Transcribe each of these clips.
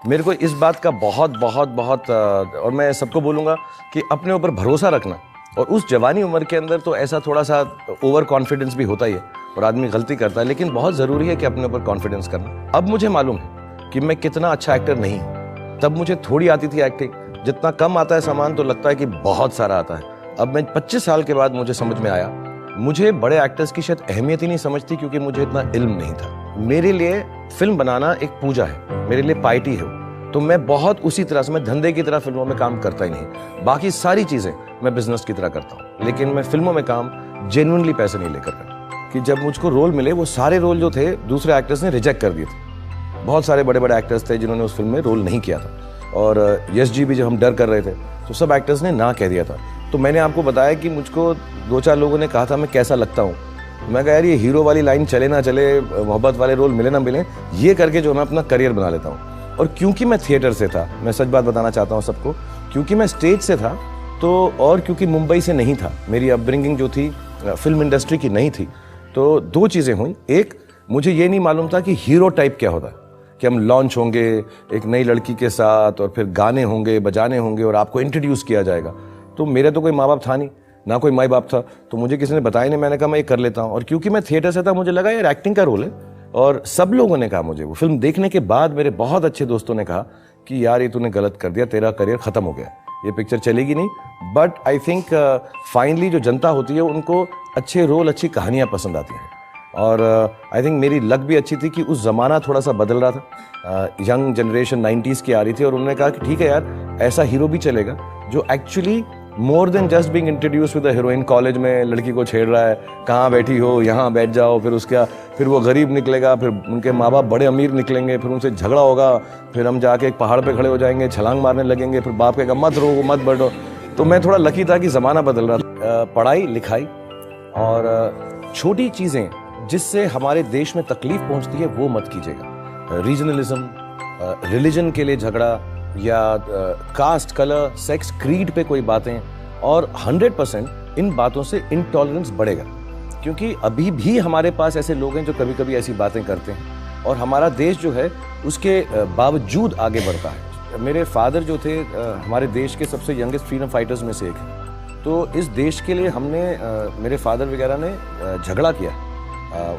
मेरे को इस बात का बहुत बहुत बहुत और मैं सबको बोलूँगा कि अपने ऊपर भरोसा रखना। और उस जवानी उम्र के अंदर तो ऐसा थोड़ा सा ओवर कॉन्फिडेंस भी होता ही है और आदमी गलती करता है, लेकिन बहुत ज़रूरी है कि अपने ऊपर कॉन्फिडेंस करना। अब मुझे मालूम है कि मैं कितना अच्छा एक्टर नहीं हूँ। तब मुझे थोड़ी आती थी एक्टिंग, जितना कम आता है सामान तो लगता है कि बहुत सारा आता है। अब मैं 25 साल के बाद मुझे समझ में आया, मुझे बड़े एक्टर्स की शायद अहमियत ही नहीं समझती क्योंकि मुझे इतना इल्म नहीं था। मेरे लिए फिल्म बनाना एक पूजा है, मेरे लिए पार्टी है। तो मैं बहुत उसी तरह से, मैं धंधे की तरह फिल्मों में काम करता ही नहीं। बाकी सारी चीज़ें मैं बिजनेस की तरह करता हूँ, लेकिन मैं फिल्मों में काम जेन्युइनली पैसे नहीं लेकर करता। कि जब मुझको रोल मिले, वो सारे रोल जो थे दूसरे एक्टर्स ने रिजेक्ट कर दिए थे। बहुत सारे बड़े बड़े एक्टर्स थे जिन्होंने उस फिल्म में रोल नहीं किया था। और यश जी भी जब हम डर कर रहे थे तो सब एक्टर्स ने ना कह दिया था। तो मैंने आपको बताया कि मुझको 2-4 लोगों ने कहा था मैं कैसा लगता हूँ। मैं कहा यार ये हीरो वाली लाइन चले ना चले, मोहब्बत वाले रोल मिले ना मिले, ये करके जो मैं अपना करियर बना लेता हूँ। और क्योंकि मैं थिएटर से था, मैं सच बात बताना चाहता हूँ सबको, क्योंकि मैं स्टेज से था तो, और क्योंकि मुंबई से नहीं था, मेरी अपब्रिंगिंग जो थी फिल्म इंडस्ट्री की नहीं थी, तो 2 चीज़ें हुई। एक, मुझे ये नहीं मालूम था कि हीरो टाइप क्या होता है, कि हम लॉन्च होंगे एक नई लड़की के साथ और फिर गाने होंगे, बजाने होंगे और आपको इंट्रोड्यूस किया जाएगा। तो मेरे तो कोई माँ बाप था नहीं, ना कोई माई बाप था, तो मुझे किसी ने बताया नहीं। मैंने कहा मैं ये कर लेता हूँ। और क्योंकि मैं थिएटर से था, मुझे लगा यार एक्टिंग का रोल है। और सब लोगों ने कहा मुझे, वो फिल्म देखने के बाद मेरे बहुत अच्छे दोस्तों ने कहा कि यार ये तूने गलत कर दिया, तेरा करियर खत्म हो गया, ये पिक्चर चलेगी नहीं। बट आई थिंक फाइनली जो जनता होती है उनको अच्छे रोल, अच्छी कहानियाँ पसंद आती हैं। और आई थिंक मेरी लक भी अच्छी थी कि उस ज़माना थोड़ा सा बदल रहा था। यंग जनरेशन 90s की आ रही थी और उन्होंने कहा कि ठीक है यार, ऐसा हीरो भी चलेगा जो actually more than just being introduce with a heroine, college में लड़की को छेड़ रहा है, कहाँ बैठी हो, यहाँ बैठ जाओ, फिर वो गरीब निकलेगा, फिर उनके माँ बाप बड़े अमीर निकलेंगे, फिर उनसे झगड़ा होगा, फिर हम जाके एक पहाड़ पे खड़े हो जाएंगे, छलांग मारने लगेंगे, फिर बाप कहेगा मत रो मत बढ़ो। तो मैं थोड़ा लकी था कि ज़माना बदल रहा था। पढ़ाई लिखाई और छोटी चीज़ें जिससे हमारे देश में तकलीफ पहुँचती है वो मत कीजिएगा। रीजनलिज्म, रिलीजन के लिए झगड़ा या कास्ट, कलर, सेक्स, क्रीड पे कोई बातें, और 100% इन बातों से इंटॉलरेंस बढ़ेगा। क्योंकि अभी भी हमारे पास ऐसे लोग हैं जो कभी कभी ऐसी बातें करते हैं और हमारा देश जो है उसके बावजूद आगे बढ़ता है। मेरे फादर जो थे हमारे देश के सबसे यंगेस्ट फ्रीडम फाइटर्स में से एक हैं। तो इस देश के लिए हमने मेरे फादर वगैरह ने झगड़ा किया,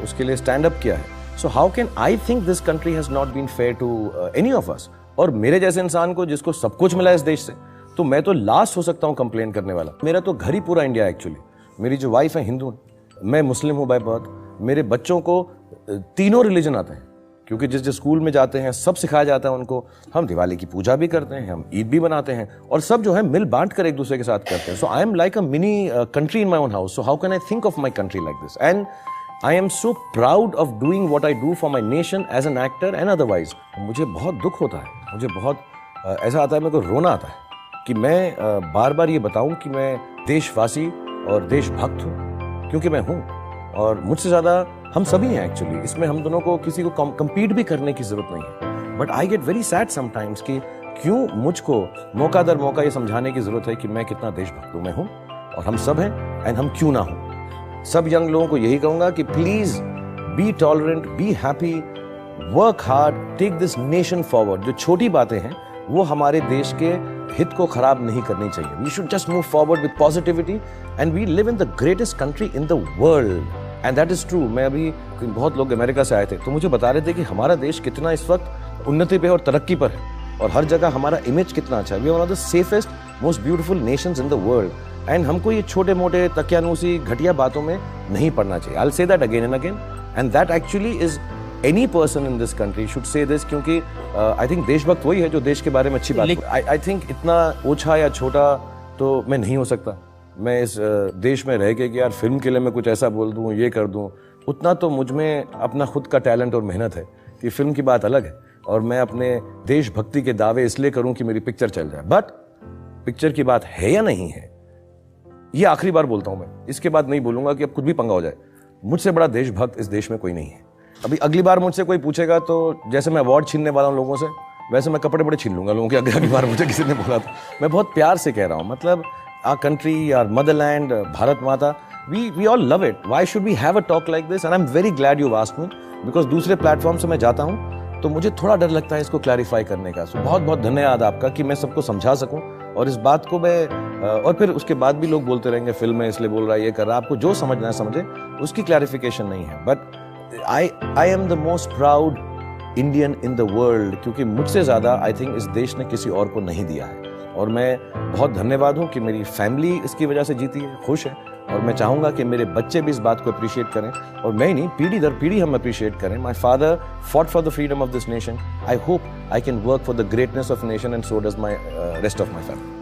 उसके लिए स्टैंड अप किया है। So how can I think this country has not been fair to any of us. और मेरे जैसे इंसान को जिसको सब कुछ मिला इस देश से, तो मैं तो लास्ट हो सकता हूँ कंप्लेन करने वाला। मेरा तो घर ही पूरा इंडिया है एक्चुअली। मेरी जो वाइफ है हिंदू, मैं मुस्लिम हूँ बाय बर्थ। मेरे बच्चों को तीनों रिलीजन आते हैं क्योंकि जिस जिस स्कूल में जाते हैं सब सिखाया जाता है उनको। हम दिवाली की पूजा भी करते हैं, हम ईद भी बनाते हैं और सब जो है मिल बांट कर एक दूसरे के साथ करते हैं। So I am like a mini country in my own house. So how can I think of my country like this? And I am so proud of doing what I do for my nation as an actor and otherwise. मुझे बहुत दुख होता है, मुझे बहुत ऐसा आता है, मेरे को रोना आता है कि मैं बार बार ये बताऊं कि मैं देशवासी और देशभक्त हूं, क्योंकि मैं हूं और मुझसे ज़्यादा हम सभी हैं एक्चुअली। इसमें हम दोनों को किसी को कम्पीट भी करने की ज़रूरत नहीं है। But I get very sad sometimes कि क्यों मुझको मौका दर मौका ये समझाने की ज़रूरत है कि मैं कितना देशभक्त हूँ। मैं हूँ और हम सब हैं, एंड हम क्यों ना हों। सब यंग लोगों को यही कहूंगा कि please be tolerant, be happy, work hard, take this nation forward. जो छोटी बातें हैं वो हमारे देश के हित को खराब नहीं करनी चाहिए। We should just move forward with positivity and we live in the greatest country in the world and that is true. मैं अभी, बहुत लोग अमेरिका से आए थे तो मुझे बता रहे थे कि हमारा देश कितना इस वक्त उन्नति पे और तरक्की पर है और हर जगह हमारा इमेज कितना अच्छा है। We are one of the safest, most beautiful nations in the world. And हमको ये छोटे मोटे तकियानूसी घटिया बातों में नहीं पड़ना चाहिए। I will say that again and again, and that actually is any person in this country should say this, क्योंकि आई थिंक देशभक्त वही है जो देश के बारे में अच्छी बात। आई थिंक इतना ओछा या छोटा तो मैं नहीं हो सकता। मैं इस देश में रह के कि यार फिल्म के लिए मैं कुछ ऐसा बोल दूँ, ये कर दूँ, उतना तो मुझ में अपना खुद का टैलेंट और मेहनत है कि फिल्म की बात अलग है और मैं अपने देशभक्ति के दावे इसलिए करूँ कि मेरी पिक्चर चल जाए। बट पिक्चर की बात है या नहीं है, ये आखिरी बार बोलता हूं मैं, इसके बाद नहीं बोलूंगा कि अब कुछ भी पंगा हो जाए। मुझसे बड़ा देशभक्त इस देश में कोई नहीं है। अभी अगली बार मुझसे कोई पूछेगा तो जैसे मैं अवार्ड छीनने वाला हूं लोगों से, वैसे मैं कपड़े बड़े छीन लूंगा लोगों के। अगली बार मुझे किसी ने बोला तो मैं बहुत प्यार से कह रहा हूं, मतलब our country, our motherland, Bharat Mata, we all love it. Why should we have a talk like this? And I am very glad you asked me, because दूसरे प्लेटफॉर्म से मैं जाता हूं तो मुझे थोड़ा डर लगता है इसको क्लैरिफाई करने का। सो बहुत बहुत धन्यवाद आपका कि मैं सबको समझा सकूं, और इस बात को मैं और फिर उसके बाद भी लोग बोलते रहेंगे फिल्म में इसलिए बोल रहा है, ये कर रहा है। आपको जो समझना है समझे, उसकी क्लैरिफिकेशन नहीं है। But I am the most proud Indian in the world, क्योंकि मुझसे ज़्यादा आई थिंक इस देश ने किसी और को नहीं दिया है। और मैं बहुत धन्यवाद हूँ कि मेरी फैमिली इसकी वजह से जीती है, खुश है, और मैं चाहूँगा कि मेरे बच्चे भी इस बात को अप्रिशिएट करें, और मैं ही नहीं, पीढ़ी दर पीढ़ी हम अप्रिशिएट करें। My father fought for the freedom of this nation. I hope I can work for the greatness of nation, and so does my rest of my family.